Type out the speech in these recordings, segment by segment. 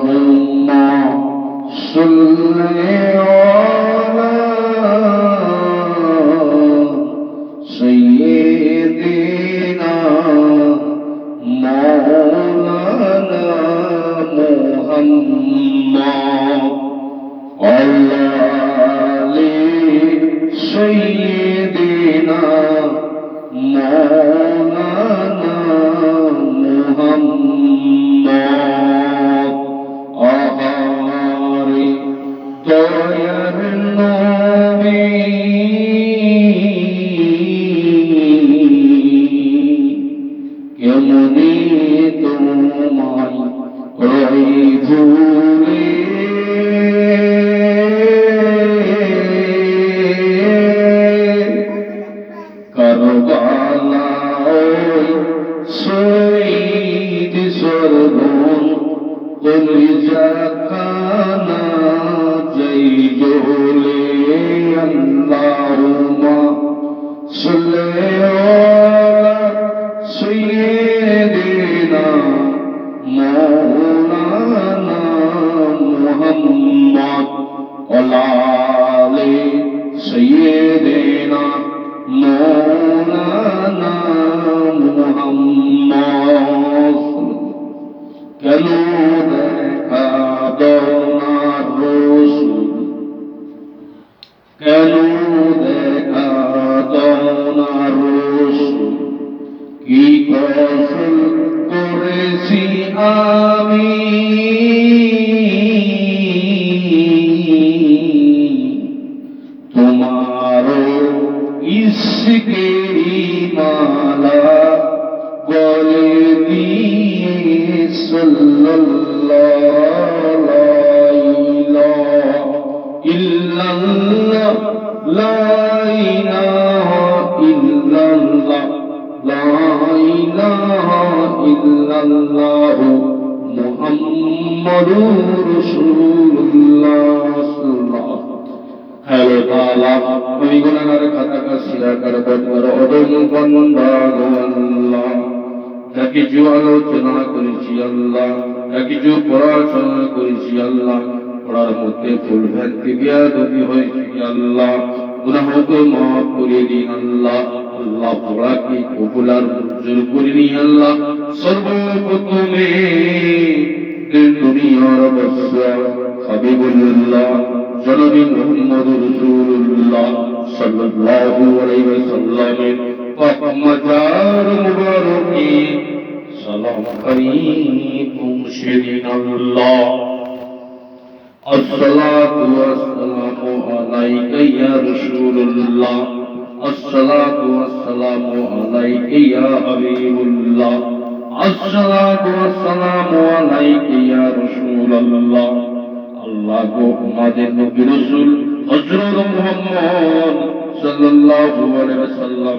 اللهم صل على سيدنا مولانا محمد وعلى آل سيدنا مولانا محمد আহারে দয়ার নবী কেমনে তোমায় রই ভুলে কারবালায় শহীদ সরবন কলিজা খানা জয় জোলে আল্লাহুম্মা সাল্লি আলা সাইয়্যিদিনা মাওলানা মুহাম্মদ ওয়া আলি সাইয়্যিদিনা মাওলানা মুহাম্মদ কেন দেখা দাও না রাসূল কেন দেখা দাও না রাসূল কি কসম করেছি আমি তোমার ইশকেরি মালা গলে দিয়ে সাল্লাল্লাহু লা ইলাহা ইল্লাল্লাহ লা ইলাহা ইল্লাল্লাহ লা ইলাহা ইল্লাল্লাহ মুহাম্মাদুর রাসূলুল্লাহ সাল্লাল্লাহু হ্যালো তাআলা আমি গুনাহগার খাতাকা সিরাকার বদর অদম বান্দা গো আল্লাহ কিছু আলোচনা করেছি আল্লাহ কিছু পড়াশোনা করেছি আল্লাহ পড়ার মধ্যে ভুল ভ্রান্তি বিয়াদবি হয়েছে আল্লাহ গুনাহকে মাফ করে দিন আল্লাহ আল্লাহ পড়াকে কবুলার মঞ্জুর করে নিন আল্লাহ সর্বপ্রথমে দুনিয়ার বাদশা হাবিবুল্লাহ জনাবে মুহাম্মদুর রাসূলুল্লাহ সাল্লাল্লাহু আলাইহি ওয়াসাল্লামের পাক মাজার মুবারকে সালাম করি পৌঁছে দিন আল্লাহ আসসালাতু ওয়াসসালামু আলাইকা ইয়া রাসূলুল্লাহ আসসালাতু ওয়াসসালামু আলাইকা ইয়া হাবিবুল্লাহ আসসালাতু ওয়াসসালামু আলাইকা ইয়া রাসূলুল্লাহ আল্লাহ গো আমাদের নবী রাসূল হযরত মুহাম্মদ সাল্লাল্লাহু আলাইহি ওয়াসাল্লাম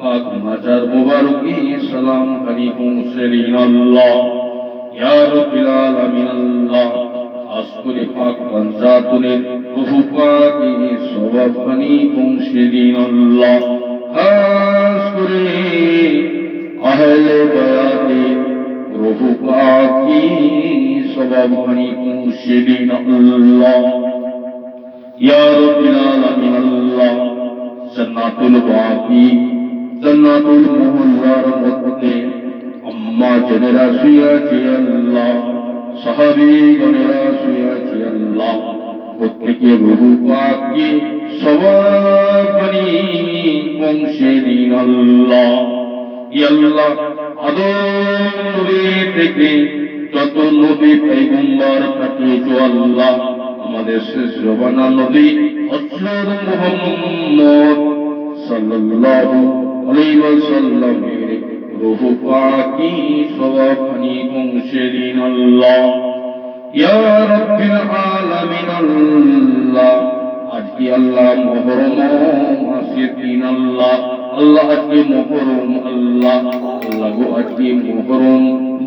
পাক মাজার মুবারকে সালাম করি পৌঁছে দিন আল্লাহ ইয়া রাব্বিল আলামিন আল্লাহ আসকুরে পাক বান্দাতুনের রূহ পাকে সওয়াব করি পৌঁছে দিন আল্লাহ খাস করে আহলে বায়াতে রূহ পাকে সওয়াব করি পৌঁছে দিন আল্লাহ ইয়া রাব্বিল আলামিন আল্লাহ জান্নাতুল বাকি জান্নাতুল মুহল্লার মধ্যে আম্মা জানেরা শুয়ে আছে আল্লাহ সাহাবী গণেরা শুয়ে আছে আল্লাহ প্রত্যেকে রূহ পাকে সওয়াব করি পৌঁছে দিন আল্লাহ ইয়া আল্লাহ আদম নবী থেকে যত নবী পয়গম্বর পাঠিয়েছো আল্লাহ আমাদের শেষ রবানা নবী হযরত মুহাম্মদ সাল্লাল্লাহু আলাইহি ওয়াসাল্লামের রূহ পাকি সওয়াব করি পৌঁছে দিন আল্লাহ ইয়া রাব্বিল আলামিন আল্লাহ আজকে আল্লাহ মুহররম মাসে দিন আল্লাহ আল্লাহ আজকে মুহররম আল্লাহ আল্লাহ গো আজকে মুহররম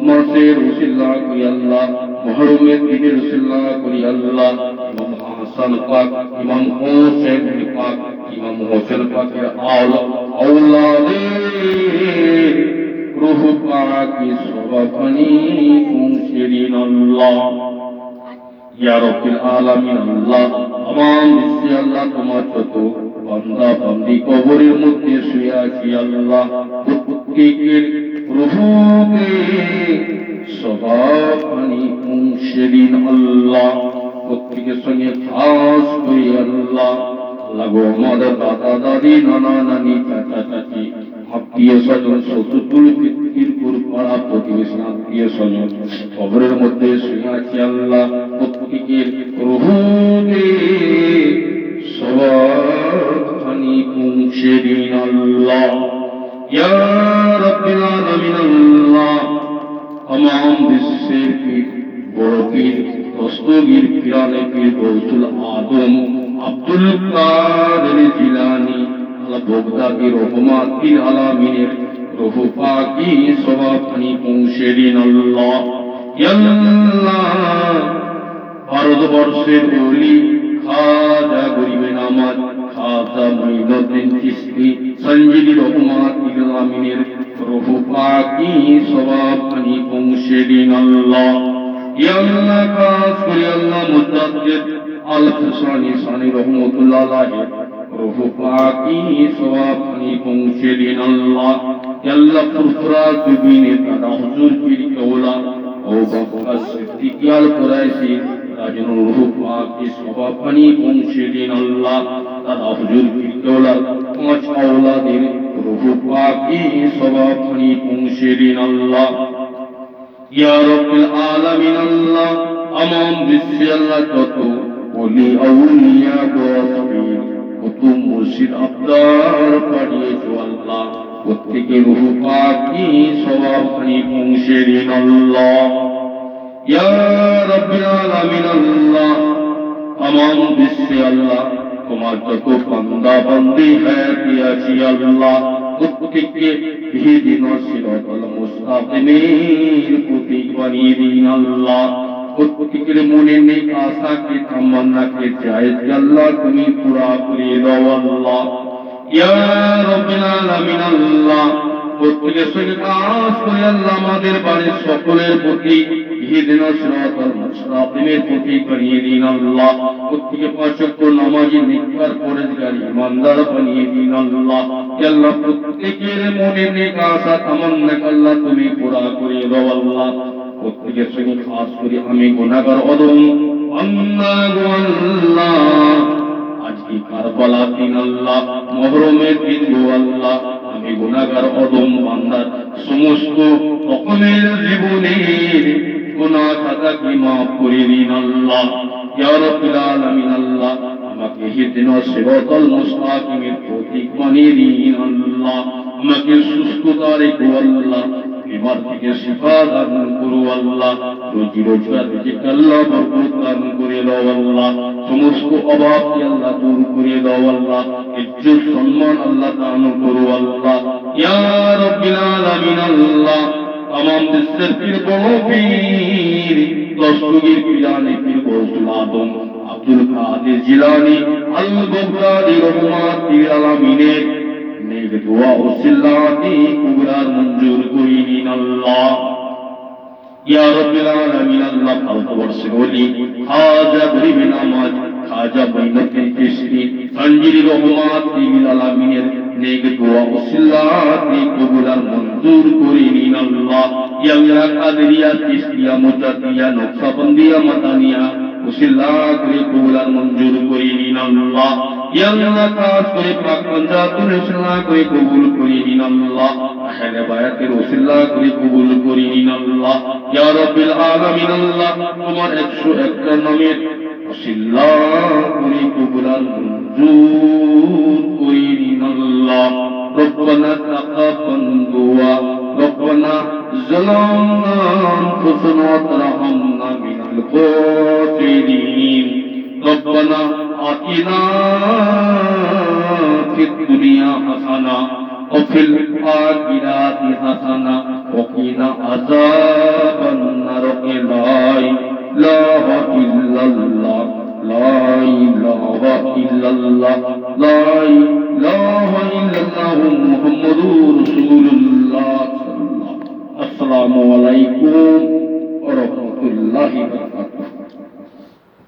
মাসের উসিলা করি আল্লাহ মুহররমের দিনের উসিলা করি আল্লাহ ইমাম হাসান পাক ইমাম হোসেন পাক ইমাম হোসেন পাকের আওলাদের রূহ পাকি সবাফানি মুনশিরিন আল্লাহ ইয়া রাব্বিল আলামিন আল্লাহ আমার বিশ্বে আল্লাহ তোমার যত বান্দা বান্দি কবরের মধ্যে শুয়ে আছি আল্লাহ প্রত্যেকের রূহকে সবাফানি মুনশিরিন আল্লাহ প্রত্যেকের সঙ্গে খাস করে আল্লাহ আল্লাহ গো আমাদের দাদা দাদি নানা নানি চাচা চাচি আত্মীয় স্বজন শ্বশুর পিতৃপুর পাড়া প্রতিবেশী আত্মীয় স্বজন কবরের মধ্যে শুয়ে আছি আল্লাহ প্রত্যেকের রূহকে সবাফানি মুনশিরিন আল্লাহ ইয়া রাব্বিল আলামিন আল্লাহ तमाम বিশ্বের পীর বড় পীর দস্তগীর পিরানে পীর গৌসুল আদম আব্দুল কাদের জিলানী আল্লাহ বগদাদি রহমাতিল আলামিনের রূহ পাকি সবাফানি মুনশিরিন আল্লাহ ইয়া আল্লাহ ভারতবর্ষের ওলি খাজা গরিবে নামাজ খাজা মঈনুদ্দিন চিশতি সঞ্জিলি রহমাতিল আলামিনের রূহ পাকি সবাফানি মুনশিরিন আল্লাহ ইয়া আল্লাহ খাস করে আল্লাহ মুজাদ্দিদ আল হুসাইনি সানি রাহমাতুল্লাহ আলাইহি রূহ পাকি সবাফানি মুনশিরিন আল্লাহ ইয়া আল্লাহ ফুরফুরা জুবিনে তারা হুজুর পীর কেওলা ও বাবা সিদ্দিকী আল কুরাইশি রাজন রূহ পাকি সবাফানি মুনশিরিন আল্লাহ তারা হুজুর পীর কেওলা পাঁচ আওলাদের রূহ পাকি সবাফানি মুনশিরিন আল্লাহ ইয়া রাব্বিল আলামিন আল্লাহ আমাম বিশ্বে আল্লাহ যত ওলি আউলিয়া গসবীর কুতুব মুর্শিদ আবদার পাঠিয়েছো আল্লাহ প্রত্যেকের রূহ পাকি সবাফানি মুনশিরিন আল্লাহ ইয়া রাব্বিল আলামিন আল্লাহ আমাম বিশ্বে আল্লাহ তোমার যত বান্দা বান্দি হায়াতি আছি আল্লাহ প্রত্যেককে ইহদিনাস সিরাতাল মুস্তাকিমের প্রতীক বানিয়ে দিন আল্লাহ প্রত্যেকের মনে নেক আশাকে তামান্নাকে জায়েজ আল্লাহ তুমি পুরা করে দাও আল্লাহ ইয়া রাব্বিল আলামিন আল্লাহ প্রত্যেকের সঙ্গে কাজ করে আল্লাহ আমাদের বাড়ির সকলের প্রতি ইহদিনাস সিরাতাল মুস্তাকিমের প্রতীক বানিয়ে দিন আল্লাহ প্রত্যেকে পাঁচ ওয়াক্ত নামাজি নেককার পরেজগার ইমানদার বানিয়ে দিন আল্লাহ ইয়া আল্লাহ প্রত্যেকের মনে নেক আশা তামান্না আল্লাহ তুমি পুরা করে দাও আল্লাহ প্রত্যেকের সঙ্গে খাস করে আমি গুনাহগার অদম আল্লাহ আজকে কারবালা দিন আল্লাহ মুহররমের দিন গো আল্লাহ আমি গুনাহগার অদম বান্দার সমস্ত রকমের জীবনের গুনাহ খাতাকে মাফ করে দিন আল্লাহ ইয়া রাব্বিল আলামিন আল্লাহ আমাকে ইহদিনাস সিরাতাল মুস্তাকিমের প্রতীক বানিয়ে দিন আল্লাহ আমাকে সুস্থতার গো আল্লাহ বিমার থেকে শিফা দান করো আল্লাহ রোজি রোজগার রিজিক আল্লাহ বরকত দান করে দাও আল্লাহ সমস্ত অভাবকে আল্লাহ দূর করে দাও আল্লাহ ইজ্জত সম্মান আল্লাহ দান করো আল্লাহ ইয়া রাব্বিল আলামিন আল্লাহ तमाम বিশ্বের পীর বড় পীর দস্তগীর পিরানে পীর গৌসুল আদম আব্দুল কাদের জিলানী আল বগদাদি রহমাতুল আলামিনের নেক দোয়া ও সিলাতি কুবরার মঞ্জুর করে নিন আল্লাহ ইয়া রাব্বিল আলামিন আল্লাহ ভারতবর্ষের ওলি খাজা গরিবে নামাজ খাজা মঈনুদ্দিন চিশতি সঞ্জিলি রহমাতুল আলামিনের নেক দোয়া ও সিলাতি কুবরার মঞ্জুর করে নিন আল্লাহ ইয়া আল্লাহ কাদেরিয়া চিশতিয়া মুজাদ্দিয়া নকশবন্দিয়া মাদানিয়া উসিল্লা করে কুবরার মঞ্জুর করে নিন আল্লাহ ইয়া আল্লাহ খাস করে পাক পাঞ্জাতুল ইসলাম করে কবুল করে নিন আল্লাহ আহলে বায়াতের উসিল্লা করে কবুল করে নিন আল্লাহ ইয়া রাব্বিল আলামিন আল্লাহ তোমার 101টা নামের উসিল্লা করে কুবরার মঞ্জুর করে নিন আল্লাহ রব্বানা তাকাব্বাল দুআ রব্বানা যালামনা আনফুসানা ওয়া তারহামনা মিনাল খাসিরিন ربنا آتنا في الدنيا حسنة وفي الآخرة حسنة وقنا عذاب النار لا إله إلا الله لا إله إلا الله لا إله إلا الله محمد رسول الله صلى الله আসসালামু আলাইকুম ওয়া রাহমাতুল্লাহি ওয়া বারাকাতুহু।